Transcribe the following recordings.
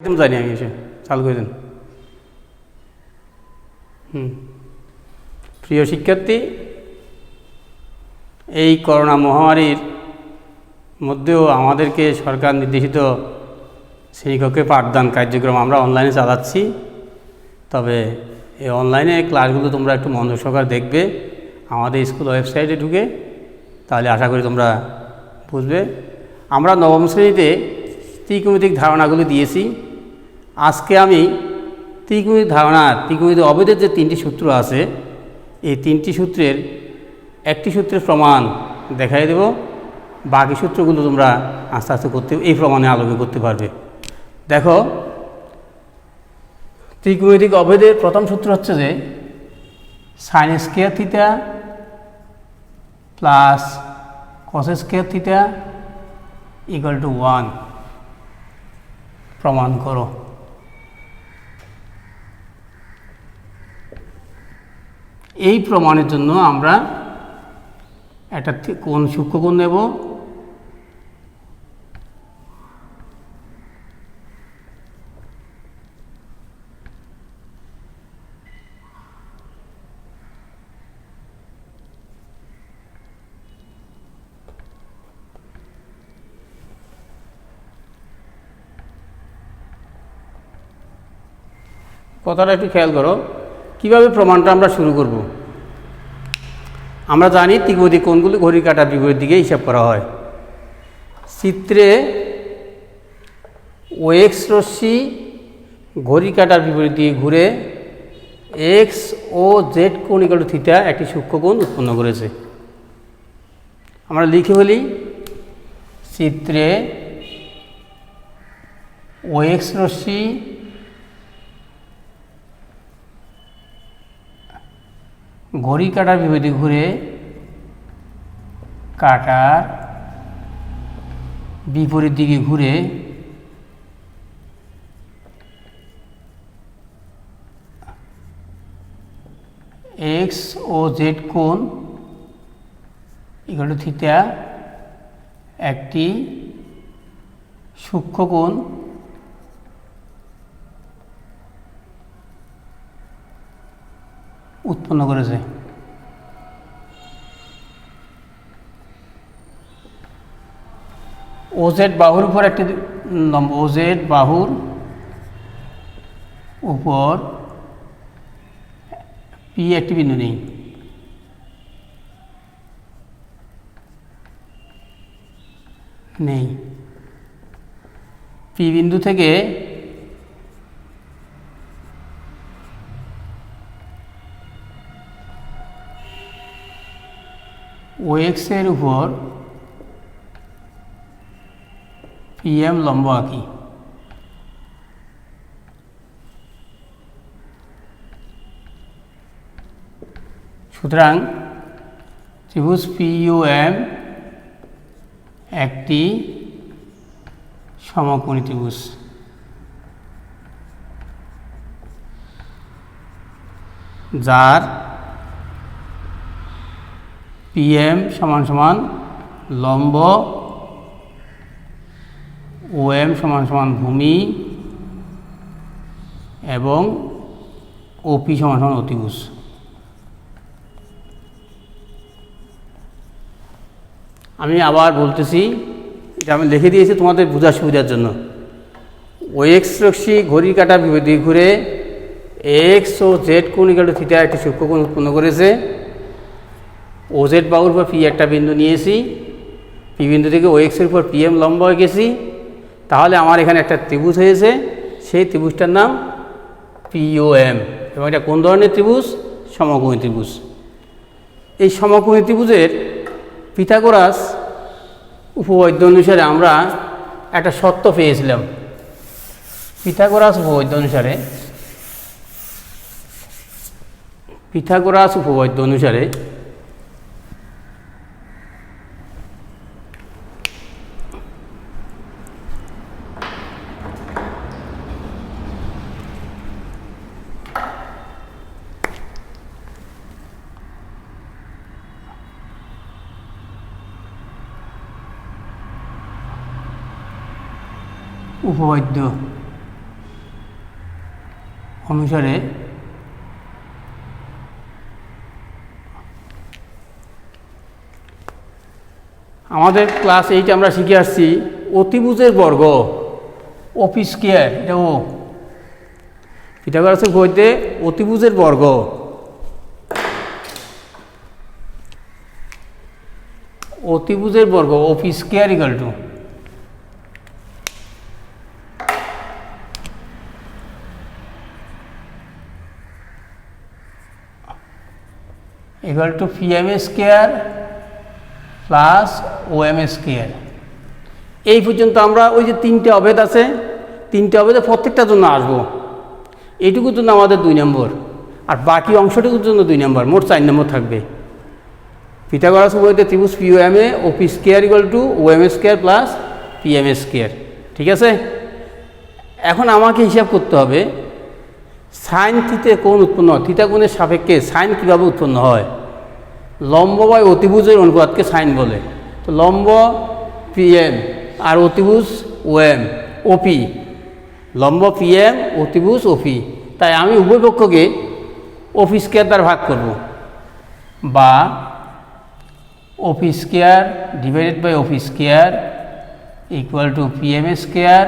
একদম জানি আমি এসে চালু করে দেন। প্রিয় শিক্ষার্থী, এই করোনা মহামারীর মধ্যেও আমাদেরকে সরকার নির্দেশিত শ্রেণীকক্ষে পাঠদান কার্যক্রম আমরা অনলাইনে চালাচ্ছি। তবে এই অনলাইনে ক্লাসগুলো তোমরা একটু মনোযোগ সহকারে দেখবে আমাদের স্কুল ওয়েবসাইটে ঢুকে, তাহলে আশা করি তোমরা বুঝবে। আমরা নবম শ্রেণীতে ত্রিকোণমিতিক ধারণাগুলো দিয়েছি। আজকে আমি ত্রিকোণমিতিক অবেদের যে তিনটি সূত্র আছে, এই তিনটি সূত্রের একটি সূত্রের প্রমাণ দেখাই দেব। বাকি সূত্রগুলো তোমরা আস্তে আস্তে এই প্রমাণে আলোকে করতে পারবে। দেখো, ত্রিকোণমিতিক অবেদের প্রথম সূত্র হচ্ছে যে sign square theta plus cos square theta equal to 1 প্রমাণ করো। এই প্রমাণের জন্য আমরা একটা কোণ সূক্ষ্মকোণ নেব। কথাটা একটু খেয়াল করো, কিভাবে প্রমাণটা আমরা শুরু করব। আমরা জানি ত্রিকোণমিতিক কোণগুলি ঘড়ির কাঁটার বিপরীত দিকে হিসাব করা হয়। চিত্রে ওএক্স রশ্মি ঘড়ির কাঁটার বিপরীত দিকে ঘুরে এক্স ও জেড কোণ ইকুয়াল টু থিটা একটি সূক্ষ্মকোণ উৎপন্ন করেছে। আমরা লিখে ফেলি, চিত্রে ওএক্স রশ্মি ঘড়ির কাঁটার বিপরীতে ঘুরে কাঁটার বিপরীত দিকে ঘুরে এক্স ও জেড কোণ ইকুয়াল টু থিটা একটি সূক্ষ্মকোণ উৎপন্ন করেছে। ওজেড বাহুর উপর একটি ওজেড বাহুর উপর পি একটি বিন্দু নেই। পি বিন্দু থেকে ওএক্স এর উপর পিএম লম্ব আঁকি। সুতরাং ত্রিভুজ পিইউএম একটি সমকোণী ত্রিভুজ। যার পিএম সমান সমান লম্ব, ওএম সমান সমান ভূমি এবং ওপি সমান সমান অতিভুজ। আমি আবার বলতেছি, এটা আমি লিখে দিয়েছি তোমাদের বোঝার সুবিধার জন্য। ওএক্স রশ্মি ঘড়ির কাঁটার বিপরীত দিকে ঘুরে এক্স ও জেড কোণ ইকুয়াল টু থিটা একটি সূক্ষ্মকোণ উৎপন্ন করেছে। ওজেড বাহুর উপর পি একটা বিন্দু নিয়েছি, পি বিন্দু থেকে ওএক্সের উপর পিএম লম্ব গেছি। তাহলে আমার এখানে একটা ত্রিভুজ হয়েছে, সেই ত্রিভুজটার নাম পিওএম। এবং এটা কোন ধরনের ত্রিভুজ? সমকোণী ত্রিভুজ। এই সমকোণী ত্রিভুজের পিথাগোরাস উপপাদ্য অনুসারে আমরা একটা শর্ত পেয়েছিলাম। পিথাগোরাস উপপাদ্য অনুসারে উপপাদ্য অনুসারে আমাদের ক্লাস 8 আমরা শিখে আসছি অতিভুজের বর্গ ওপি স্কয়ার, এটা ও পিথাগোরাসের বইতে অতিভুজের বর্গ OP square equal to PM square plus OM square. এই পর্যন্ত আমরা ওই যে তিনটে অভেদ আছে, তিনটে অভেদে প্রত্যেকটার জন্য আসবো। এইটুকুর জন্য আমাদের 2 নম্বর, আর বাকি অংশটুকুর জন্য 2 নম্বর, মোট 4 নম্বর থাকবে। পিথাগোরাস উপপাদ্যে ত্রিভুজ পিওএম এ ওপি square equal two OM square plus PM square. ঠিক আছে, এখন আমাকে হিসাব করতে হবে সাইন থিতে কোণ উৎপন্ন হয়, থিতা কোণের সাপেক্ষে সাইন কীভাবে উৎপন্ন হয়। লম্ব বা অতিভুজের অনুপাতকে সাইন বলে। তো লম্ব পিএম আর অতিভুজ ওএম ওপি, লম্ব পিএম অতিভুজ ওপি, তাই আমি উভয় পক্ষকে ওপি স্কয়ার দ্বারা ভাগ করব, বা OP square divided by OP square equal to PM square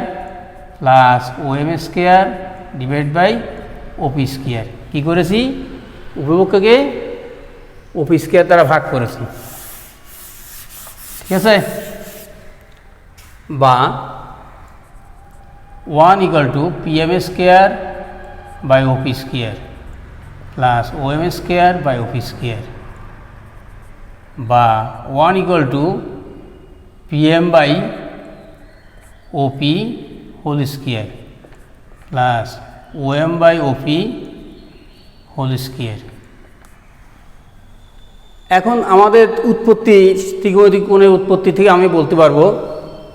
plus OM square divide by OP square. কী করেছি, উভয় পক্ষকে ওপি স্কয়ার দ্বারা ভাগ করেছি। ঠিক আছে, বা 1 equal to PM square by OP square plus OM square by OP square, বা 1 equal to PM by OP whole square plus OM by OP whole square. এখন আমাদের উৎপত্তি, ত্রিকোণমিতিক কোণের উৎপত্তি থেকে আমি বলতে পারবো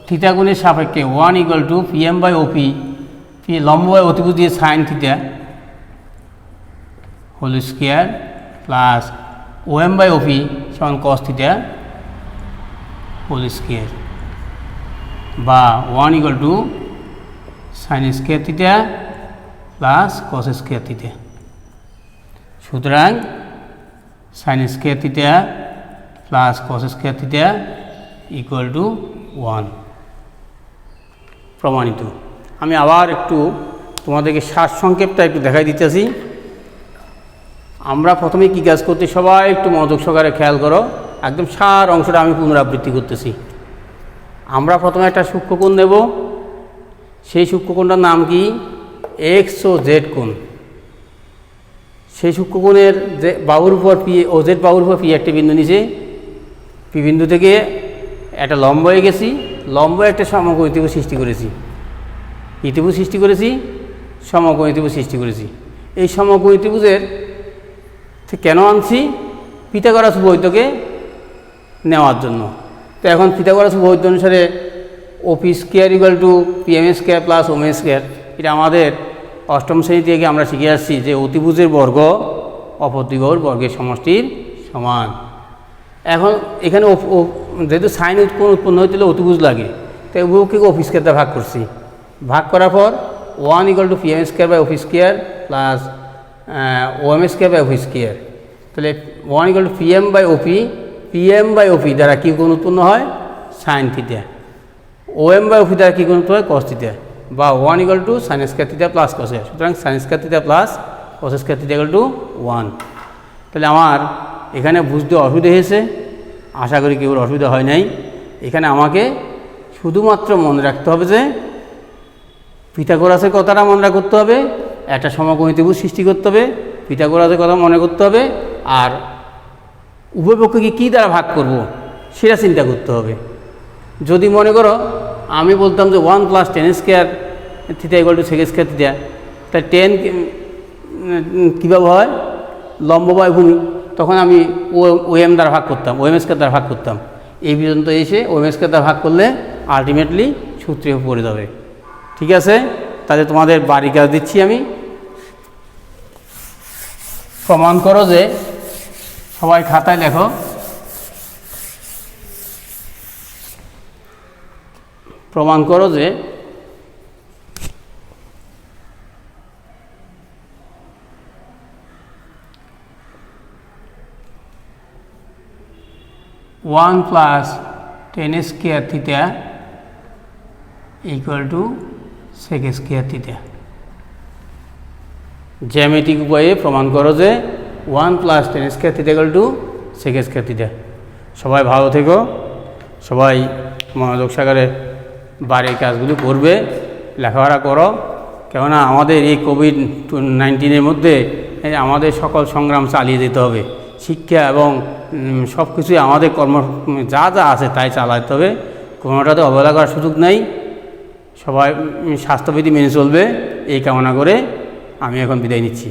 থিতা কোণের সাপেক্ষে 1 equal to PM by OP, লম্ব বাই অতিভুজ দিয়ে sine theta whole square plus OM by OP সমান কস থিটা হোল স্কয়ার, বা 1 equal to sine square theta plus cos square theta. সুতরাং sine square theta plus cos square theta equal to 1 প্রমাণিত। আমি আবার একটু তোমাদেরকে সারসংক্ষেপটা একটু দেখাই দিতেছি। আমরা প্রথমে কী কাজ করতে, সবাই একটু মনোযোগ সহকারে খেয়াল করো, একদম সার অংশটা আমি পুনরাবৃত্তি করতেছি। আমরা প্রথমে একটা সূক্ষ্মকোণ নেব, সেই সূক্ষ্মকোণটার নাম কি, এক্স ও জেড কোণ। সেই সূক্ষ্মকোণের যে বাহুর উপর পি ও জেড বাহুর উপর পি একটি বিন্দু নিচে, পি বিন্দু থেকে একটা লম্ব হয়ে গেছি, লম্ব একটা সমকোণী ত্রিভুজ সৃষ্টি করেছি, কী ত্রিভুজ সৃষ্টি করেছি, সমকোণী ত্রিভুজ সৃষ্টি করেছি। এই সমকোণী ত্রিভুজের কেন আনছি, পিথাগোরাস উপপাদ্যকে নেওয়ার জন্য। তো এখন পিথাগোরাস উপপাদ্য অনুসারে OP square equal to PM square plus OM square, এটা আমাদের অষ্টম শ্রেণী থেকে আমরা শিখে আসছি যে অতিভুজের বর্গ অপর দুই বাহুর বর্গের সমষ্টির সমান। এখন এখানে যেহেতু সাইন কোণ উৎপন্ন হয়েছিল অতিভুজ লাগে, তাই উভয়কে ওপি স্কয়ার দ্বারা ভাগ করছি। ভাগ করার পর 1 equal to PM square by OP square plus OM square by OP square. তাহলে 1 equal to PM by OP দ্বারা কী কোণ উৎপন্ন হয়, sine theta. OM by OP দ্বারা কী কোণ উৎপন্ন হয়, কস থিটা, বা 1 equal to sine square theta plus cos square. সুতরাং sine square theta plus cos square theta equal to 1। তাহলে আমার এখানে বুঝতে অসুবিধা হয়েছে, আশা করি কেউ অসুবিধা হয় নাই। এখানে আমাকে শুধুমাত্র মনে রাখতে হবে যে পিথাগোরাসের কথাটা মনে করতে হবে, একটা সমকোণী ত্রিভুজ সৃষ্টি করতে হবে, পিথাগোরাসের কথা মনে করতে হবে, আর উভয় পক্ষকে কী দ্বারা ভাগ করব সেটা চিন্তা করতে হবে। যদি মনে করো আমি বলতাম যে 1 plus 10 square theta equal to sec square theta, তাই 10 কীভাবে হয়, লম্ব বাই ভূমি, তখন আমি ওএম দ্বারা ভাগ করতাম, ওএম স্কয়ার দ্বারা ভাগ করতাম। এই পর্যন্ত এসে ওএম স্কয়ার দ্বারা ভাগ করলে আলটিমেটলি সূত্রে পড়ে যাবে। ঠিক আছে, তাহলে তোমাদের বাড়ি কাজ দিচ্ছি আমি। প্রমাণ করো যে, সবাই খাতায় লেখো, প্রমাণ করো যে 1 plus tan square theta equal to sec square theta. জ্যামিতিক উপায়ে প্রমাণ করো যে 1 plus tan square theta equal to sec square theta. সবাই ভালো থেকো, সবাই মনোযোগ সহকারে বাড়ির কাজগুলো করবে, লেখাপড়া করো। কেননা আমাদের এই কোভিড-19 মধ্যে আমাদের সকল সংগ্রাম চালিয়ে যেতে হবে। শিক্ষা এবং সব কিছুই আমাদের যা যা আছে তাই চালাতে হবে, কোনোটাতে অবহেলা করার সুযোগ নেই। সবাই স্বাস্থ্যবিধি মেনে চলবে, এই কামনা করে আমি এখন বিদায় নিচ্ছি।